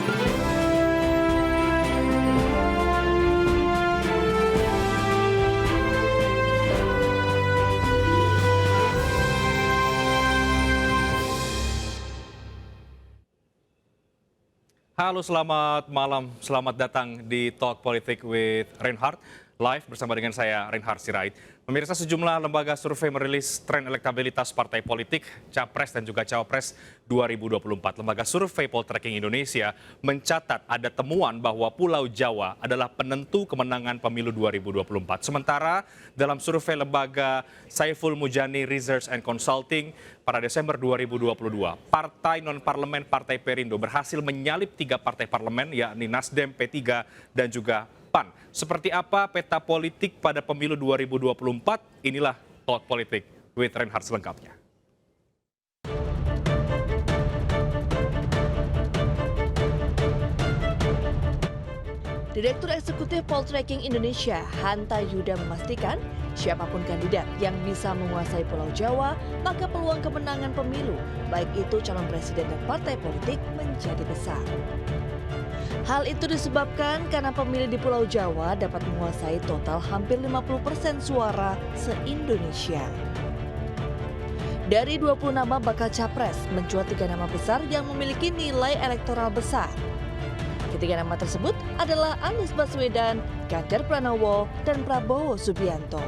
Halo, selamat malam. Selamat datang di Talk Politik with Reinhardt. Live bersama dengan saya, Reinhardt Sirait. Pemirsa, sejumlah lembaga survei merilis tren elektabilitas partai politik, Capres dan juga Cawapres 2024. Lembaga survei Poltreking Indonesia mencatat ada temuan bahwa Pulau Jawa adalah penentu kemenangan pemilu 2024. Sementara dalam survei lembaga Saiful Mujani Research and Consulting pada Desember 2022, partai non-parlemen Partai Perindo berhasil menyalip 3 partai parlemen, yakni Nasdem, P3, dan juga PAN. Seperti apa peta politik pada pemilu 2024? Inilah Talk Politik with Reinhardt selengkapnya. Direktur Eksekutif Poltreking Indonesia, Hanta Yuda memastikan siapapun kandidat yang bisa menguasai Pulau Jawa, maka peluang kemenangan pemilu, baik itu calon presiden dan partai politik, menjadi besar. Hal itu disebabkan karena pemilih di Pulau Jawa dapat menguasai total hampir 50% suara se-Indonesia. Dari 20 nama bakal capres, mencuat 3 nama besar yang memiliki nilai elektoral besar. Ketiga nama tersebut adalah Anies Baswedan, Ganjar Pranowo, dan Prabowo Subianto.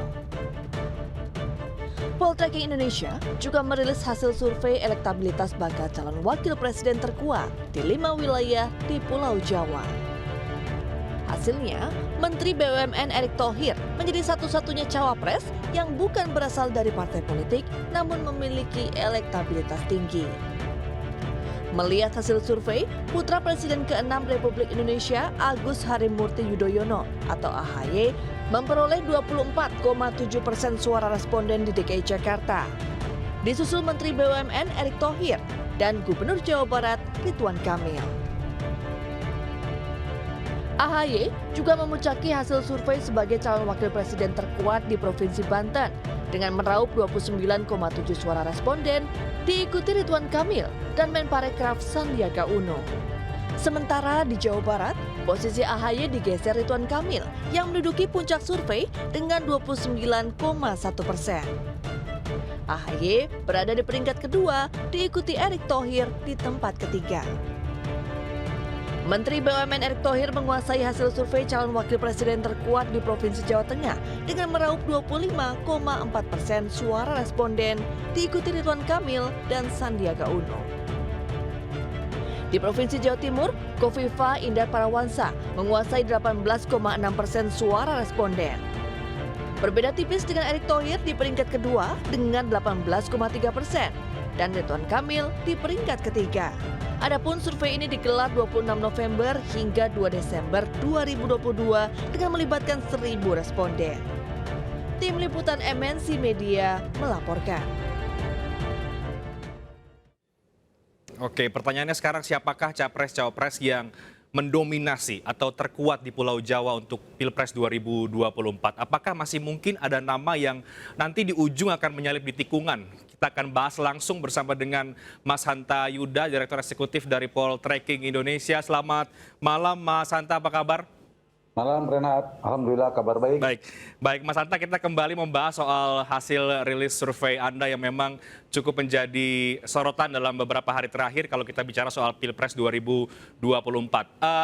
Poltreking Indonesia juga merilis hasil survei elektabilitas bakal calon wakil presiden terkuat di 5 wilayah di Pulau Jawa. Hasilnya, Menteri BUMN Erick Thohir menjadi satu-satunya cawapres yang bukan berasal dari partai politik namun memiliki elektabilitas tinggi. Melihat hasil survei, putra Presiden ke-6 Republik Indonesia Agus Harimurti Yudhoyono atau AHY memperoleh 24,7% suara responden di DKI Jakarta. Disusul Menteri BUMN Erick Thohir dan Gubernur Jawa Barat Ridwan Kamil. AHY juga memuncaki hasil survei sebagai calon wakil presiden terkuat di Provinsi Banten dengan meraup 29,7 suara responden, diikuti Ridwan Kamil dan Menparekraf Sandiaga Uno. Sementara di Jawa Barat, posisi AHY digeser Ridwan Kamil yang menduduki puncak survei dengan 29,1%. AHY berada di peringkat kedua, diikuti Erick Thohir di tempat ketiga. Menteri BUMN Erick Thohir menguasai hasil survei calon wakil presiden terkuat di Provinsi Jawa Tengah dengan meraup 25,4% suara responden, diikuti Ridwan Kamil dan Sandiaga Uno. Di Provinsi Jawa Timur, Kofifa Indar Parawansa menguasai 18,6% suara responden. Berbeda tipis dengan Erick Thohir di peringkat kedua dengan 18,3% dan Ridwan Kamil di peringkat ketiga. Adapun survei ini digelar 26 November hingga 2 Desember 2022 dengan melibatkan 1.000 responden. Tim Liputan MNC Media melaporkan. Oke, pertanyaannya sekarang, siapakah capres-cawapres yang mendominasi atau terkuat di Pulau Jawa untuk Pilpres 2024? Apakah masih mungkin ada nama yang nanti di ujung akan menyalip di tikungan? Kita akan bahas langsung bersama dengan Mas Hanta Yuda, Direktur Eksekutif dari Poltreking Indonesia. Selamat malam Mas Hanta, apa kabar? Malam Renat, alhamdulillah kabar baik. Baik Mas Hanta, kita kembali membahas soal hasil rilis survei Anda yang memang cukup menjadi sorotan dalam beberapa hari terakhir kalau kita bicara soal Pilpres 2024.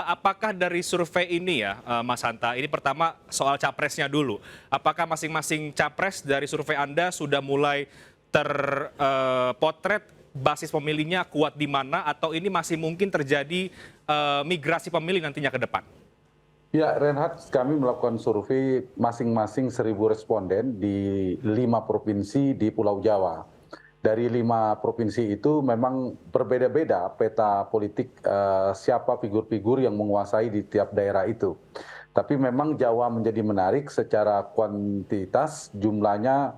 Apakah dari survei ini ya Mas Hanta, ini pertama soal capresnya dulu. Apakah masing-masing capres dari survei Anda sudah mulai terpotret basis pemilihnya kuat di mana, atau ini masih mungkin terjadi migrasi pemilih nantinya ke depan? Ya Renhat, kami melakukan survei masing-masing 1.000 responden di 5 provinsi di Pulau Jawa. Dari 5 provinsi itu memang berbeda-beda peta politik siapa figur-figur yang menguasai di tiap daerah itu. Tapi memang Jawa menjadi menarik secara kuantitas, jumlahnya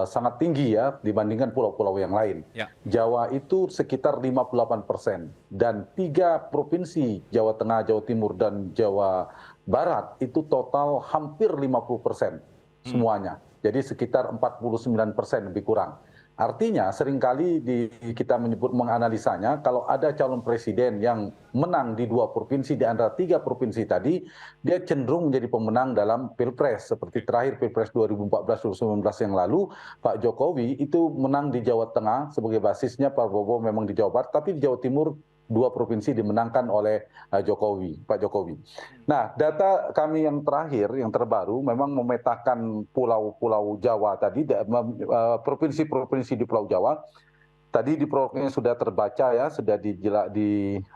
sangat tinggi ya dibandingkan pulau-pulau yang lain. Ya. Jawa itu sekitar 58% dan 3 provinsi Jawa Tengah, Jawa Timur dan Jawa Barat itu total hampir 50% semuanya. Jadi sekitar 49% lebih kurang. Artinya seringkali kita menyebut menganalisanya kalau ada calon presiden yang menang di 2 provinsi di antara 3 provinsi tadi, dia cenderung menjadi pemenang dalam Pilpres. Seperti terakhir Pilpres 2014-2019 yang lalu, Pak Jokowi itu menang di Jawa Tengah sebagai basisnya, Pak Prabowo memang di Jawa Barat, tapi di Jawa Timur 2 provinsi dimenangkan oleh Pak Jokowi. Nah, data kami yang terakhir, yang terbaru, memang memetakan pulau-pulau Jawa tadi, provinsi-provinsi di Pulau Jawa. Tadi di prolognya sudah terbaca ya, sudah di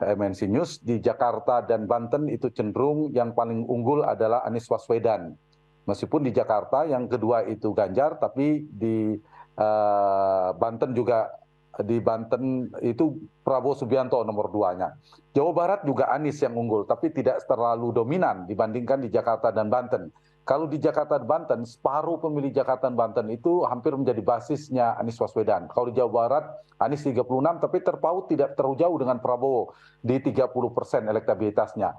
MNC News. Di Jakarta dan Banten itu cenderung yang paling unggul adalah Anies Baswedan. Meskipun di Jakarta yang kedua itu Ganjar, tapi di Banten itu Prabowo Subianto nomor 2-nya. Jawa Barat juga Anies yang unggul, tapi tidak terlalu dominan dibandingkan di Jakarta dan Banten. Kalau di Jakarta dan Banten, separuh pemilih Jakarta dan Banten itu hampir menjadi basisnya Anies Baswedan. Kalau di Jawa Barat, Anies 36, tapi terpaut tidak terlalu jauh dengan Prabowo di 30% elektabilitasnya.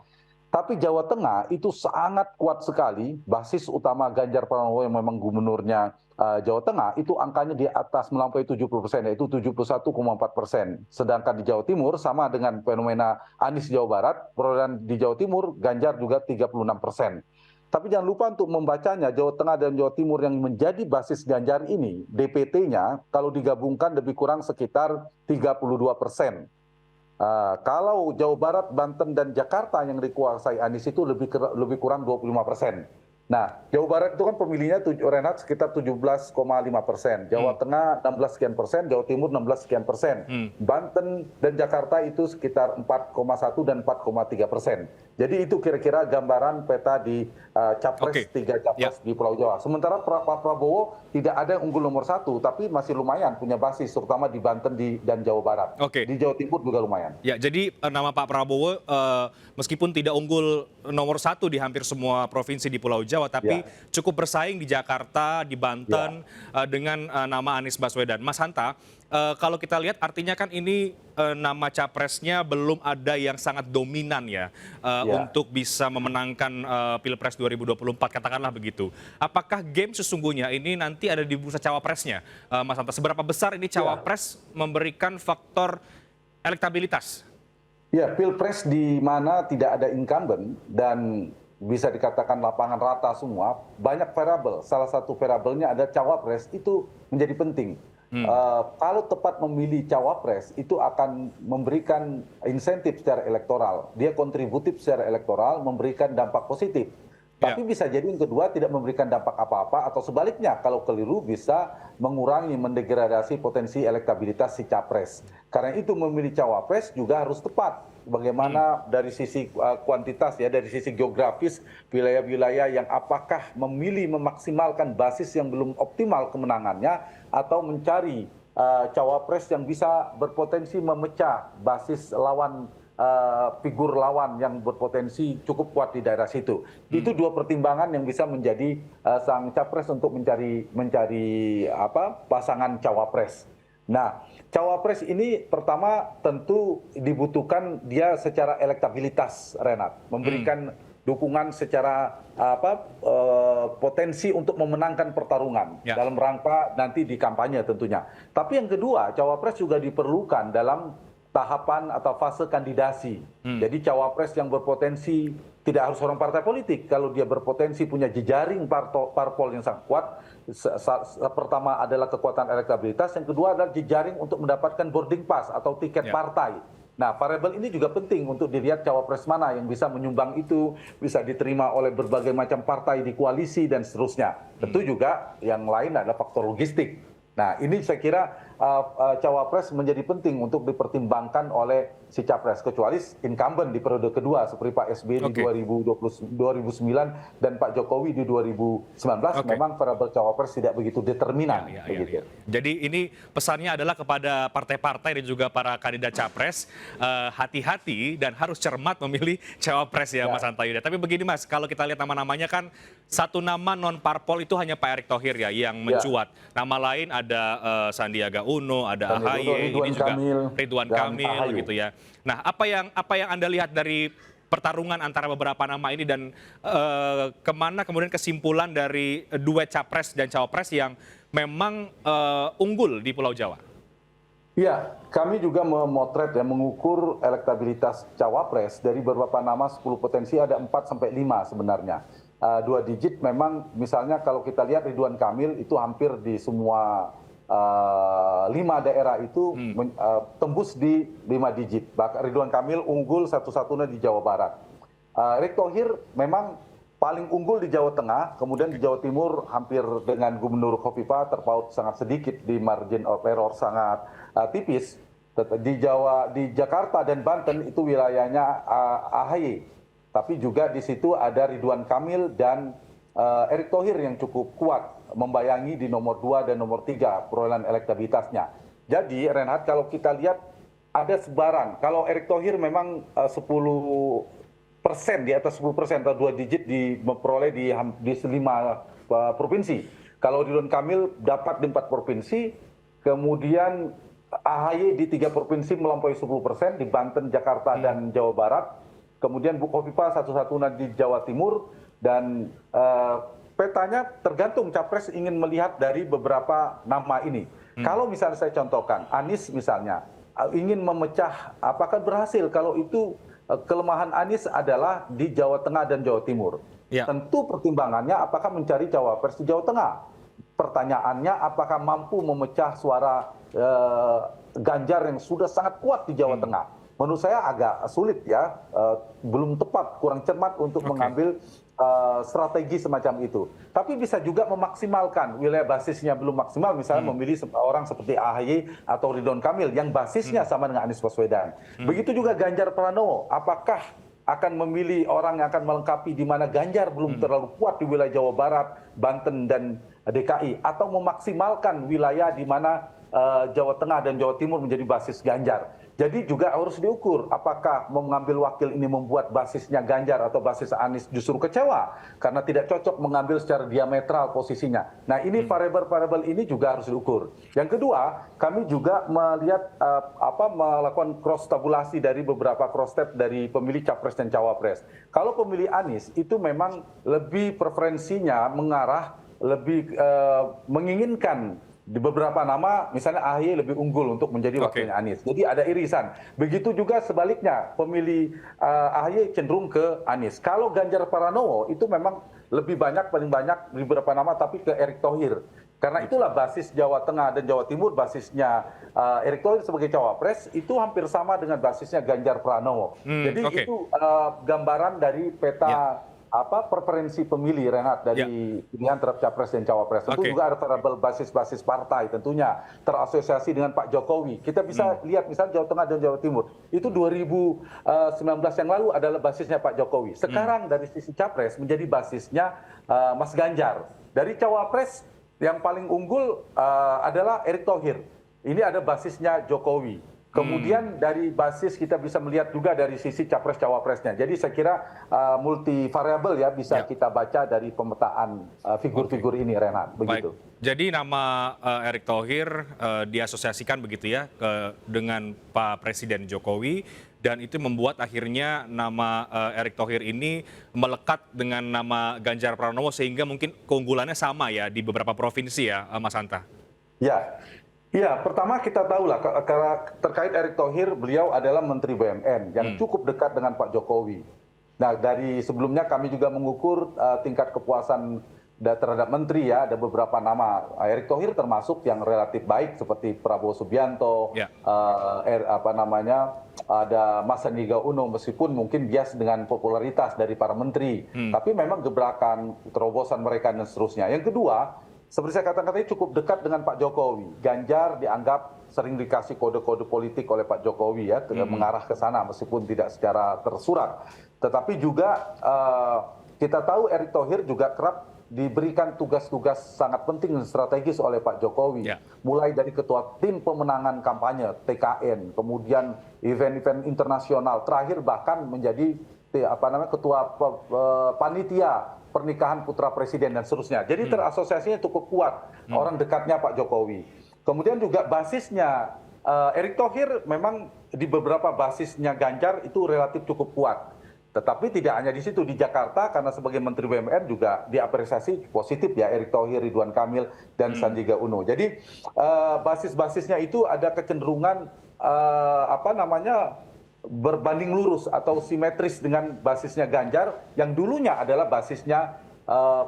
Tapi Jawa Tengah itu sangat kuat sekali, basis utama Ganjar Pranowo yang memang gubernurnya Jawa Tengah, itu angkanya di atas melampaui 70%, yaitu 71,4%. Sedangkan di Jawa Timur, sama dengan fenomena Anies Jawa Barat, perolehan di Jawa Timur, Ganjar juga 36%. Tapi jangan lupa untuk membacanya, Jawa Tengah dan Jawa Timur yang menjadi basis Ganjar ini, DPT-nya kalau digabungkan lebih kurang sekitar 32%. Kalau Jawa Barat, Banten, dan Jakarta yang dikuasai Anies itu lebih kurang 25%. Nah, Jawa Barat itu kan pemilihnya Renhat sekitar 17,5%, Jawa Tengah 16 sekian persen, Jawa Timur 16 sekian persen, Banten dan Jakarta itu sekitar 4,1 dan 4,3%. Jadi itu kira-kira gambaran peta di capres, 3 capres di Pulau Jawa. Sementara Pak Prabowo tidak ada yang unggul nomor 1, tapi masih lumayan punya basis, terutama di Banten dan Jawa Barat. Di Jawa Timur juga lumayan. Ya, jadi nama Pak Prabowo meskipun tidak unggul nomor 1 di hampir semua provinsi di Pulau Jawa, tapi cukup bersaing di Jakarta, di Banten dengan nama Anies Baswedan. Mas Hanta, kalau kita lihat artinya kan ini nama capresnya belum ada yang sangat dominan ya untuk bisa memenangkan Pilpres 2024, katakanlah begitu. Apakah game sesungguhnya ini nanti ada di bursa cawapresnya, Mas Hanta? Seberapa besar ini cawapres memberikan faktor elektabilitas? Ya, Pilpres di mana tidak ada incumbent dan bisa dikatakan lapangan rata semua, banyak variabel. Salah satu variabelnya ada cawapres, itu menjadi penting. Kalau tepat memilih cawapres, itu akan memberikan insentif secara elektoral. Dia kontributif secara elektoral, memberikan dampak positif. Tapi bisa jadi yang kedua tidak memberikan dampak apa-apa, atau sebaliknya kalau keliru bisa mengurangi, mendegradasi potensi elektabilitas si capres. Karena itu memilih cawapres juga harus tepat. Bagaimana dari sisi kuantitas ya, dari sisi geografis wilayah-wilayah yang apakah memilih memaksimalkan basis yang belum optimal kemenangannya, atau mencari cawapres yang bisa berpotensi memecah basis lawan, figur lawan yang berpotensi cukup kuat di daerah situ. Itu 2 pertimbangan yang bisa menjadi sang capres untuk mencari pasangan cawapres. Nah, cawapres ini pertama tentu dibutuhkan dia secara elektabilitas, Renat, memberikan dukungan secara potensi untuk memenangkan pertarungan dalam rangka nanti di kampanye tentunya. Tapi yang kedua, cawapres juga diperlukan dalam tahapan atau fase kandidasi. Jadi cawapres yang berpotensi tidak harus orang partai politik. Kalau dia berpotensi punya jejaring parpol yang sangat kuat, pertama adalah kekuatan elektabilitas, yang kedua adalah jejaring untuk mendapatkan boarding pass atau tiket partai. Nah, variabel ini juga penting untuk dilihat cawapres mana yang bisa menyumbang itu, bisa diterima oleh berbagai macam partai di koalisi dan seterusnya. Tentu juga yang lain adalah faktor logistik. Nah, ini saya kira cawapres menjadi penting untuk dipertimbangkan oleh si capres, kecuali incumbent di periode kedua seperti Pak SBY di 2009 dan Pak Jokowi di 2019, memang variabel cawapres tidak begitu determinan. Jadi ini pesannya adalah kepada partai-partai dan juga para kandidat capres, hati-hati dan harus cermat memilih cawapres ya, Mas Hanta Yuda. Tapi begini Mas, kalau kita lihat nama-namanya kan satu nama non parpol itu hanya Pak Erick Thohir ya yang mencuat. Nama lain ada Sandiaga Uno, ada AHY, ini juga Ridwan Kamil gitu ya. Nah, apa yang Anda lihat dari pertarungan antara beberapa nama ini dan kemana kemudian kesimpulan dari duet capres dan cawapres yang memang unggul di Pulau Jawa? Iya, kami juga memotret dan mengukur elektabilitas cawapres dari beberapa nama 10 potensi ada 4 sampai 5 sebenarnya. 2 digit memang misalnya kalau kita lihat Ridwan Kamil itu hampir di semua 5 daerah itu tembus di 5 digit. Bahkan Ridwan Kamil unggul satu-satunya di Jawa Barat. Erick Thohir memang paling unggul di Jawa Tengah, kemudian di Jawa Timur hampir dengan Gubernur Khofifah terpaut sangat sedikit di margin of error sangat tipis. Di Jakarta dan Banten itu wilayahnya AHY, tapi juga di situ ada Ridwan Kamil dan Erick Thohir yang cukup kuat membayangi di nomor 2 dan nomor 3 perolehan elektabilitasnya. Jadi Reinhardt, kalau kita lihat ada sebaran, kalau Erick Thohir memang 10% di atas 10% atau 2 digit memperoleh di 5 provinsi. Kalau Ridwan Kamil dapat di 4 provinsi, kemudian AHY di 3 provinsi melampaui 10%, di Banten, Jakarta, dan Jawa Barat. Kemudian Bu Khofifah satu-satunya di Jawa Timur, dan petanya tergantung capres ingin melihat dari beberapa nama ini. Kalau misalnya saya contohkan, Anies misalnya ingin memecah, apakah berhasil? Kalau itu kelemahan Anies adalah di Jawa Tengah dan Jawa Timur. Ya. Tentu pertimbangannya apakah mencari cawapres di Jawa Tengah. Pertanyaannya apakah mampu memecah suara Ganjar yang sudah sangat kuat di Jawa Tengah. Menurut saya agak sulit ya, belum tepat, kurang cermat untuk mengambil strategi semacam itu. Tapi bisa juga memaksimalkan wilayah basisnya belum maksimal, misalnya memilih orang seperti AHY atau Ridwan Kamil yang basisnya sama dengan Anies Baswedan. Begitu juga Ganjar Pranowo, apakah akan memilih orang yang akan melengkapi di mana Ganjar belum terlalu kuat di wilayah Jawa Barat, Banten, dan DKI, atau memaksimalkan wilayah di mana Jawa Tengah dan Jawa Timur menjadi basis Ganjar. Jadi juga harus diukur apakah mengambil wakil ini membuat basisnya Ganjar atau basis Anies justru kecewa karena tidak cocok mengambil secara diametral posisinya. Nah, ini variabel-variabel ini juga harus diukur. Yang kedua, kami juga melihat melakukan cross tabulasi dari beberapa cross step dari pemilih capres dan cawapres. Kalau pemilih Anies itu memang lebih preferensinya mengarah lebih menginginkan di beberapa nama, misalnya AHY lebih unggul untuk menjadi wakilnya Anies. Jadi ada irisan. Begitu juga sebaliknya, pemilih AHY cenderung ke Anies. Kalau Ganjar Pranowo itu memang lebih banyak, paling banyak di beberapa nama, tapi ke Erick Thohir. Karena itulah basis Jawa Tengah dan Jawa Timur, basisnya Erick Thohir sebagai cawapres, itu hampir sama dengan basisnya Ganjar Pranowo. Jadi itu gambaran dari peta preferensi pemilih, Renat, dari pilihan terhadap capres dan cawapres. Tentu juga ada variabel basis-basis partai tentunya terasosiasi dengan Pak Jokowi. Kita bisa lihat misalnya Jawa Tengah dan Jawa Timur itu 2019 yang lalu adalah basisnya Pak Jokowi. Sekarang dari sisi capres menjadi basisnya Mas Ganjar. Dari cawapres yang paling unggul adalah Erick Thohir. Ini ada basisnya Jokowi. Kemudian dari basis kita bisa melihat juga dari sisi capres-cawapresnya. Jadi saya kira multivariabel ya bisa kita baca dari pemetaan figur-figur ini, Renat. Begitu. Baik. Jadi nama Erick Thohir diasosiasikan begitu ya dengan Pak Presiden Jokowi, dan itu membuat akhirnya nama Erick Thohir ini melekat dengan nama Ganjar Pranowo sehingga mungkin keunggulannya sama ya di beberapa provinsi ya, Mas Hanta. Ya, pertama kita tahu lah terkait Erick Thohir, beliau adalah Menteri BUMN yang cukup dekat dengan Pak Jokowi. Nah, dari sebelumnya kami juga mengukur tingkat kepuasan terhadap menteri ya, ada beberapa nama. Erick Thohir termasuk yang relatif baik seperti Prabowo Subianto, ada Mas Sandiaga Uno, meskipun mungkin bias dengan popularitas dari para menteri, tapi memang gebrakan, terobosan mereka dan seterusnya. Yang kedua, seperti saya katakan tadi cukup dekat dengan Pak Jokowi. Ganjar dianggap sering dikasih kode-kode politik oleh Pak Jokowi ya, mengarah ke sana meskipun tidak secara tersurat. Tetapi juga kita tahu Erick Thohir juga kerap diberikan tugas-tugas sangat penting dan strategis oleh Pak Jokowi. Mulai dari ketua tim pemenangan kampanye TKN, kemudian event-event internasional, terakhir bahkan menjadi ketua panitia pernikahan putra presiden dan seterusnya. Jadi terasosiasinya cukup kuat orang dekatnya Pak Jokowi. Kemudian juga basisnya Erick Thohir memang di beberapa basisnya Ganjar itu relatif cukup kuat. Tetapi tidak hanya di situ, di Jakarta karena sebagai Menteri BUMN juga diapresiasi positif ya Erick Thohir, Ridwan Kamil, dan Sandiaga Uno. Jadi basis-basisnya itu ada kecenderungan berbanding lurus atau simetris dengan basisnya Ganjar yang dulunya adalah basisnya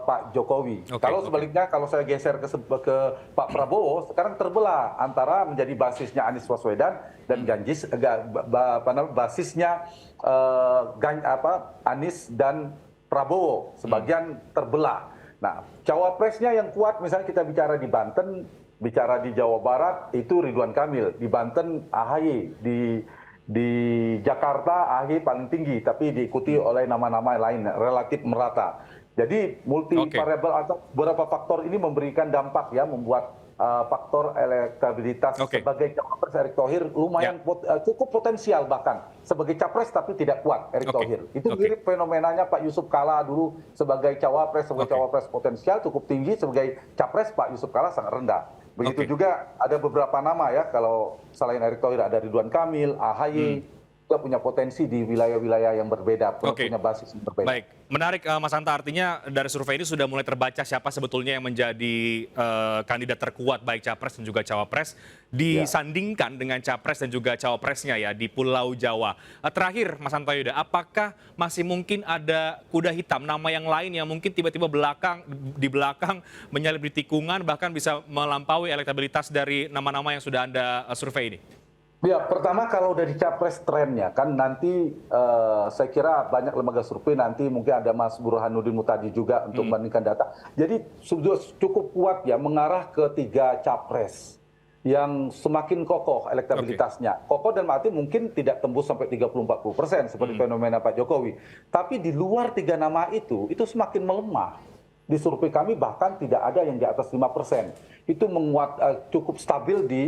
Pak Jokowi. Kalau sebaliknya, kalau saya geser ke Pak Prabowo, sekarang terbelah antara menjadi basisnya Anies Baswedan dan basisnya Anies dan Prabowo. Sebagian terbelah. Nah, cawapresnya yang kuat, misalnya kita bicara di Banten, bicara di Jawa Barat, itu Ridwan Kamil. Di Banten, AHY. Di Jakarta, AHY paling tinggi, tapi diikuti oleh nama-nama lain, relatif merata. Jadi multi variabel atau beberapa faktor ini memberikan dampak ya, membuat faktor elektabilitas sebagai cawapres Erick Thohir lumayan cukup potensial, bahkan sebagai capres tapi tidak kuat Erick Thohir. Itu mirip fenomenanya Pak Yusuf Kalla dulu sebagai cawapres, cawapres potensial cukup tinggi, sebagai capres Pak Yusuf Kalla sangat rendah. Begitu juga ada beberapa nama ya, kalau selain Erick Thohir ada Ridwan Kamil, AHY, juga punya potensi di wilayah-wilayah yang berbeda, punya basis yang berbeda. Baik, menarik Mas Hanta, artinya dari survei ini sudah mulai terbaca siapa sebetulnya yang menjadi kandidat terkuat baik capres dan juga cawapres disandingkan dengan capres dan juga cawapresnya ya di Pulau Jawa. Terakhir Mas Hanta Yuda, apakah masih mungkin ada kuda hitam, nama yang lain yang mungkin tiba-tiba di belakang menyalip di tikungan bahkan bisa melampaui elektabilitas dari nama-nama yang sudah Anda survei ini? Ya, pertama kalau dari capres trennya kan nanti saya kira banyak lembaga survei nanti mungkin ada Mas Burhanuddin Mutadi juga untuk membandingkan data. Jadi sudah cukup kuat ya mengarah ke 3 capres yang semakin kokoh elektabilitasnya. Kokoh dan mati mungkin tidak tembus sampai 30-40% seperti fenomena Pak Jokowi. Tapi di luar 3 nama itu semakin melemah. Di survei kami bahkan tidak ada yang di atas 5%. Itu menguat cukup stabil di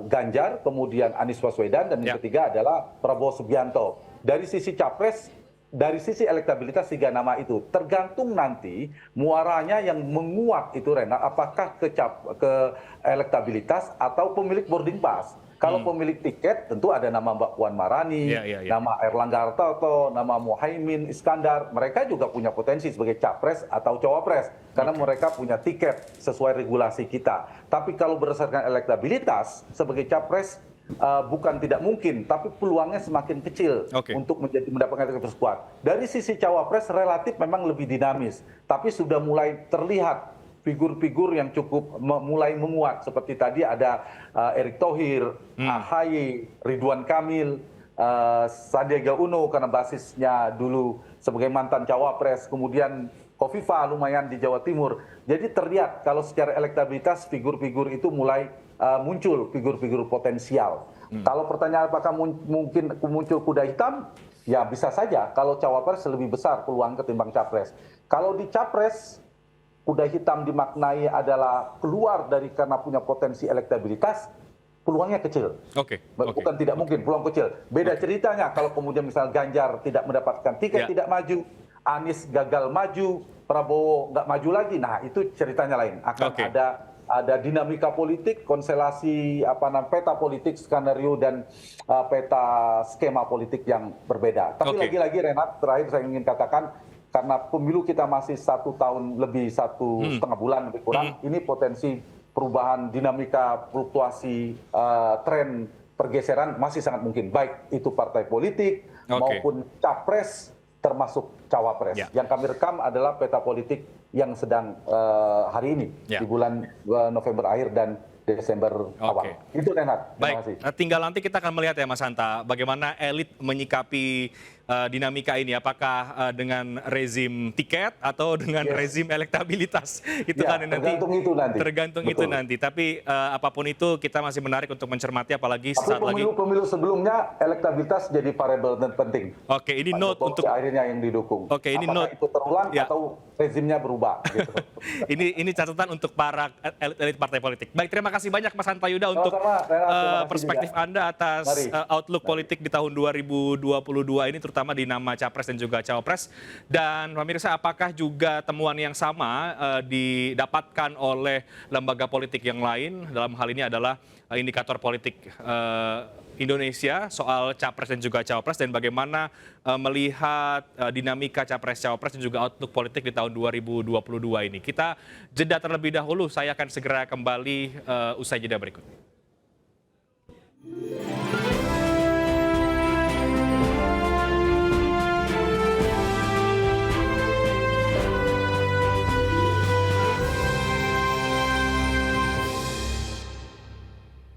Ganjar, kemudian Anies Baswedan, dan yang ketiga adalah Prabowo Subianto. Dari sisi capres, dari sisi elektabilitas 3 nama itu, tergantung nanti muaranya yang menguat itu Renat, apakah ke elektabilitas atau pemilik boarding pass. Kalau pemilik tiket tentu ada nama Mbak Puan Maharani, nama Erlangga Hartarto, nama Muhaimin Iskandar. Mereka juga punya potensi sebagai capres atau cawapres karena mereka punya tiket sesuai regulasi kita. Tapi kalau berdasarkan elektabilitas sebagai capres bukan tidak mungkin, tapi peluangnya semakin kecil untuk mendapatkan elektabilitas kuat. Dari sisi cawapres relatif memang lebih dinamis, tapi sudah mulai terlihat figur-figur yang cukup mulai menguat seperti tadi ada Erick Thohir, AHY, Ridwan Kamil, Sandiaga Uno karena basisnya dulu sebagai mantan cawapres, kemudian Khofifah lumayan di Jawa Timur. Jadi terlihat kalau secara elektabilitas figur-figur itu mulai muncul figur-figur potensial. Kalau pertanyaan apakah mungkin muncul kuda hitam? Ya bisa saja kalau cawapres lebih besar peluang ketimbang capres. Kalau di capres kuda hitam dimaknai adalah keluar dari karena punya potensi elektabilitas, peluangnya kecil. Bukan tidak mungkin, peluang kecil. Beda ceritanya kalau kemudian misal Ganjar tidak mendapatkan tiket, tidak maju, Anies gagal maju, Prabowo nggak maju lagi, nah itu ceritanya lain. Akan ada dinamika politik, konstelasi peta politik, skenario dan peta skema politik yang berbeda. Tapi lagi-lagi Renat, terakhir saya ingin katakan, karena pemilu kita masih 1 tahun lebih, 1,5 bulan lebih kurang, ini potensi perubahan dinamika fluktuasi tren pergeseran masih sangat mungkin, baik itu partai politik maupun capres termasuk cawapres. Yang kami rekam adalah peta politik yang sedang hari ini di bulan November akhir dan Desember awal. Itu Renat. Terima kasih. Tinggal nanti kita akan melihat ya Mas Hanta, bagaimana elit menyikapi dinamika ini, apakah dengan rezim tiket atau dengan rezim elektabilitas. Itu kan tergantung itu nanti. Tapi apapun itu kita masih menarik untuk mencermati, apalagi saat lagi pemilu sebelumnya elektabilitas jadi variabel penting. Ini note untuk akhirnya yang didukung. Ini apakah note itu terulang atau rezimnya berubah gitu. ini catatan untuk para elit partai politik. Baik, terima kasih banyak Mas Hanta Yuda untuk perspektif Anda atas outlook politik di tahun 2022 ini, terutama di nama capres dan juga cawapres. Dan pemirsa, apakah juga temuan yang sama didapatkan oleh lembaga politik yang lain? Dalam hal ini adalah indikator politik Indonesia soal capres dan juga cawapres dan bagaimana melihat dinamika capres-cawapres dan juga outlook politik di tahun 2022 ini. Kita jeda terlebih dahulu, saya akan segera kembali usai jeda berikut.